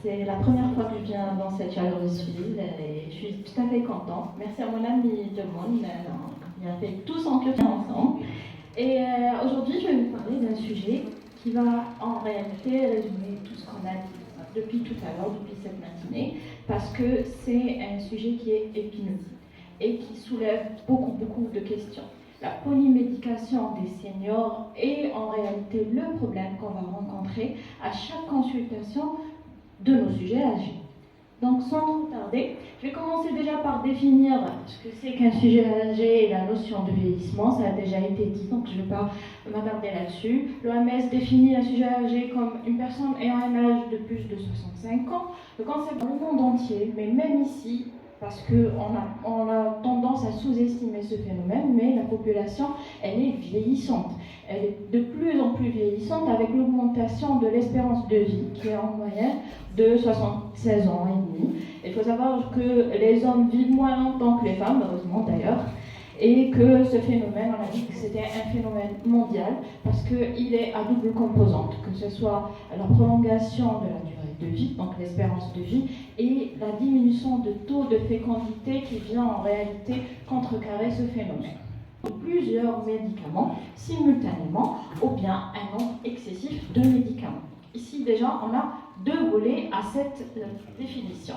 C'est la première fois que je viens dans cette chaleureuse ville et je suis tout à fait contente. Merci à mon ami Demone, on a fait tous en club ensemble. Et aujourd'hui, je vais vous parler d'un sujet qui va en réalité résumer tout ce qu'on a dit depuis tout à l'heure, depuis cette matinée, parce que c'est un sujet qui est épineux et qui soulève beaucoup de questions. La polymédication des seniors est en réalité le problème qu'on va rencontrer à chaque consultation de nos sujets âgés. Donc sans trop tarder, je vais commencer déjà par définir ce que c'est qu'un sujet âgé et la notion de vieillissement. Ça a déjà été dit, donc je ne vais pas m'attarder là-dessus. L'OMS définit un sujet âgé comme une personne ayant un âge de plus de 65 ans. Le concept dans le monde entier, mais même ici, parce qu'on a tendance à sous-estimer ce phénomène, mais la population, elle est vieillissante. Elle est de plus en plus vieillissante avec l'augmentation de l'espérance de vie, qui est en moyenne de 76 ans et demi. Il faut savoir que les hommes vivent moins longtemps que les femmes, heureusement d'ailleurs, et que ce phénomène, on a dit que c'était un phénomène mondial, parce qu'il est à double composante, que ce soit la prolongation de la durée de vie, donc l'espérance de vie, et la diminution de taux de fécondité qui vient en réalité contrecarrer ce phénomène. Plusieurs médicaments simultanément, ou bien un nombre excessif de médicaments. Ici déjà, on a deux volets à cette définition.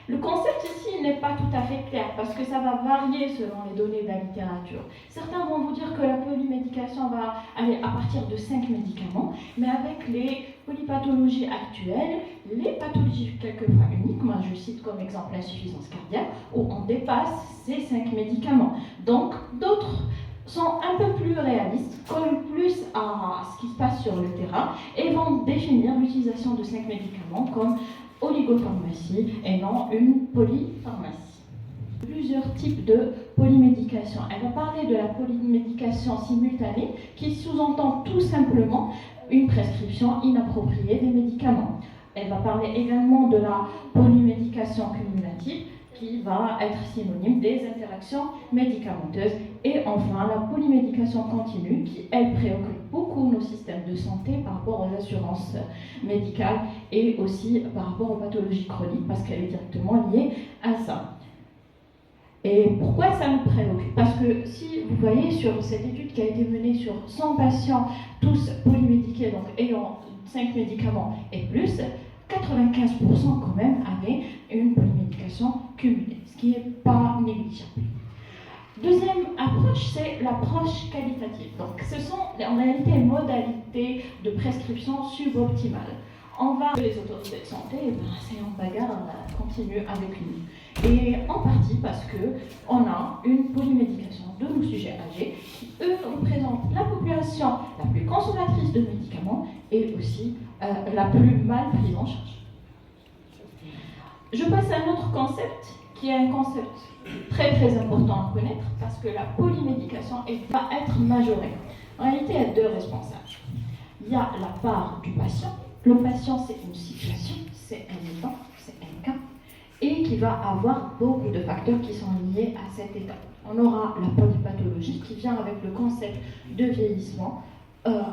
Le concept ici n'est pas tout à fait clair parce que ça va varier selon les données de la littérature. Certains vont vous dire que la polymédication va aller à partir de 5 médicaments, mais avec les polypathologies actuelles, les pathologies quelquefois uniques, moi je cite comme exemple l'insuffisance cardiaque, où on dépasse ces 5 médicaments. Donc d'autres sont un peu plus réalistes, collent plus à ce qui se passe sur le terrain et vont définir l'utilisation de 5 médicaments comme oligopharmacie et non une polypharmacie. Plusieurs types de polymédication. Elle va parler de la polymédication simultanée qui sous-entend tout simplement une prescription inappropriée des médicaments. Elle va parler également de la polymédication cumulative qui va être synonyme des interactions médicamenteuses. Et enfin, la polymédication continue qui, elle, préoccupe beaucoup nos systèmes de santé par rapport aux assurances médicales et aussi par rapport aux pathologies chroniques parce qu'elle est directement liée à ça. Et pourquoi ça nous préoccupe? Parce que si vous voyez sur cette étude qui a été menée sur 100 patients, tous polymédiqués, donc ayant 5 médicaments et plus, 95% quand même avaient une polymédication cumulée, ce qui n'est pas négligeable. Deuxième approche, c'est l'approche qualitative. Donc, ce sont en réalité les modalités de prescription suboptimales. On va, les autorités de santé, c'est en bagarre, continue avec nous. Et en partie parce qu'on a une polymédication de nos sujets âgés qui, eux, représentent la population la plus consommatrice de médicaments et aussi la plus mal prise en charge. Je passe à un autre concept qui est un concept très important à connaître parce que la polymédication va être majorée. En réalité, il y a deux responsables. Il y a la part du patient. Le patient, c'est une situation, c'est un état, c'est un cas, et qui va avoir beaucoup de facteurs qui sont liés à cet état. On aura la polypathologie qui vient avec le concept de vieillissement,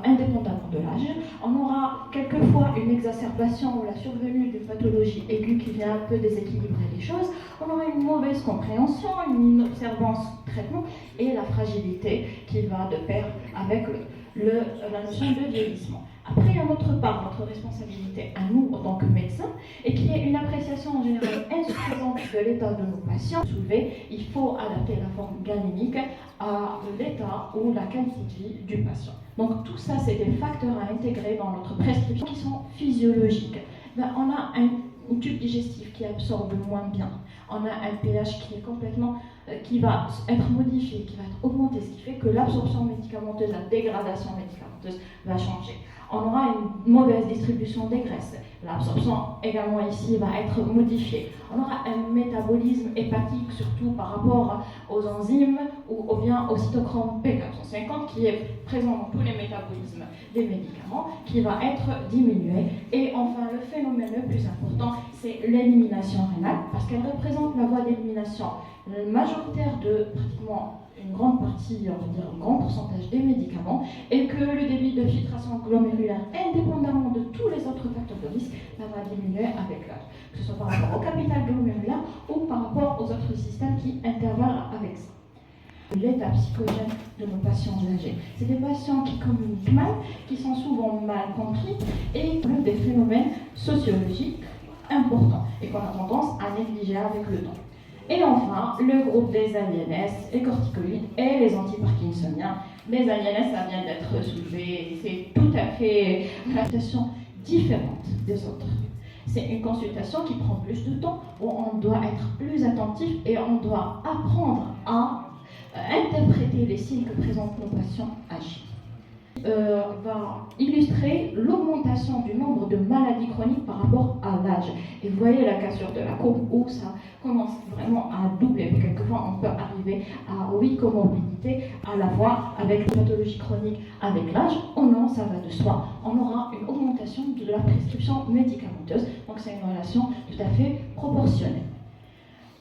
indépendamment de l'âge. On aura quelquefois une exacerbation ou la survenue d'une pathologie aiguë qui vient un peu déséquilibrer les choses. On aura une mauvaise compréhension, une inobservance du traitement et la fragilité qui va de pair avec la notion de vieillissement. Après, il y a notre part, notre responsabilité à nous en tant que médecins, et qui est une appréciation en général insuffisante de l'état de nos patients. Il faut adapter la forme galénique à l'état ou la qualité de vie du patient. Donc tout ça, c'est des facteurs à intégrer dans notre prescription qui sont physiologiques. On a un tube digestif qui absorbe moins bien. On a un pH qui est complètement, qui va être modifié, qui va être augmenté, ce qui fait que l'absorption médicamenteuse, la dégradation médicamenteuse va changer. On aura une mauvaise distribution des graisses. L'absorption également ici va être modifiée. On aura un métabolisme hépatique, surtout par rapport aux enzymes ou bien au cytochrome P450 qui est présent dans tous les métabolismes des médicaments, qui va être diminué. Et enfin, le phénomène le plus important, c'est l'élimination rénale, parce qu'elle représente la voie d'élimination majoritaire de pratiquement une grande partie, on va dire un grand pourcentage des médicaments, et que le débit de filtration glomérulaire, indépendamment de tous les autres facteurs de risque, va diminuer avec l'âge, que ce soit par rapport au capital glomérulaire ou par rapport aux autres systèmes qui interviennent avec ça. L'état psychogène de nos patients âgés. C'est des patients qui communiquent mal, qui sont souvent mal compris et qui ont des phénomènes sociologiques importants et qu'on a tendance à négliger avec le temps. Et enfin, le groupe des aliénès, les corticoïdes et les antiparkinsoniens. Les aliénès, ça vient d'être soulevé, c'est tout à fait une consultation différente des autres. C'est une consultation qui prend plus de temps, où on doit être plus attentif et on doit apprendre à interpréter les signes que présentent nos patients âgés. Va illustrer l'augmentation du nombre de maladies chroniques par rapport à l'âge. Et vous voyez la cassure de la courbe où ça commence vraiment à doubler. Quelquefois, on peut arriver à 8 comorbidités à la fois avec les pathologies chroniques avec l'âge. Oh non, ça va de soi. On aura une augmentation de la prescription médicamenteuse. Donc c'est une relation tout à fait proportionnelle.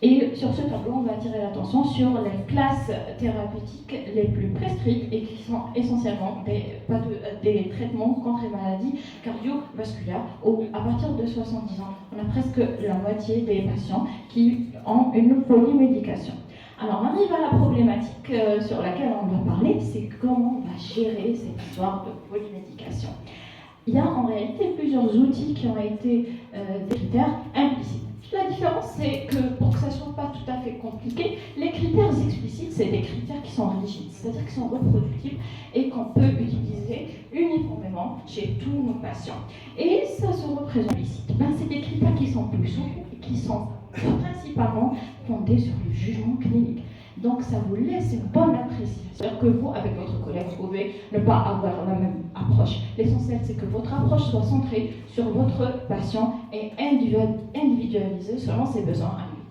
Et sur ce tableau, on va attirer l'attention sur les classes thérapeutiques les plus prescrites et qui sont essentiellement des traitements contre les maladies cardiovasculaires. Où, à partir de 70 ans, on a presque la moitié des patients qui ont une polymédication. Alors, on arrive à la problématique sur laquelle on va parler, c'est comment on va gérer cette histoire de polymédication. Il y a en réalité plusieurs outils qui ont été des critères implicites. La différence, c'est que pour que ça ne soit pas tout à fait compliqué, les critères explicites, c'est des critères qui sont rigides, c'est-à-dire qui sont reproductibles et qu'on peut utiliser uniformément chez tous nos patients. Et ça se représente implicite. C'est des critères qui sont plus souples et qui sont principalement fondés sur le jugement clinique. Donc ça vous laisse une bonne appréciation. C'est-à-dire que vous, avec votre collègue, vous pouvez ne pas avoir la même approche. L'essentiel, c'est que votre approche soit centrée sur votre patient et individualisée selon ses besoins à lui.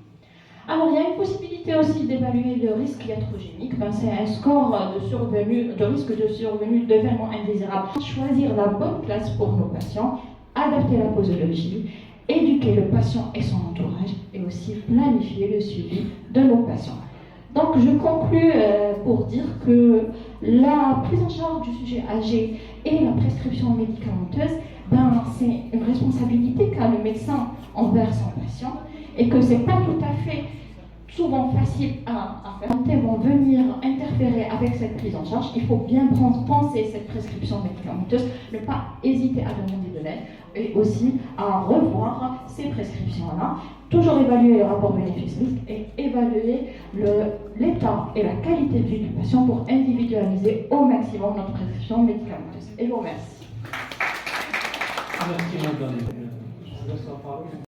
Alors, il y a une possibilité aussi d'évaluer le risque iatrogénique. C'est un score de risque de survenue d'événements indésirables. Choisir la bonne classe pour nos patients, adapter la posologie, éduquer le patient et son entourage, et aussi planifier le suivi de nos patients. Donc, je conclus pour dire que la prise en charge du sujet âgé et la prescription médicamenteuse, c'est une responsabilité qu'a le médecin envers son patient et que ce n'est pas tout à fait souvent facile à faire. Les vont venir interférer avec cette prise en charge. Il faut bien penser cette prescription médicamenteuse, ne pas hésiter à demander de l'aide et aussi à revoir ces prescriptions-là. Toujours évaluer le rapport bénéfice-risque et évaluer l'état et la qualité de vie du patient pour individualiser au maximum notre prescription médicamenteuse. Et je vous remercie. Merci madame. Je vous laisse la parole.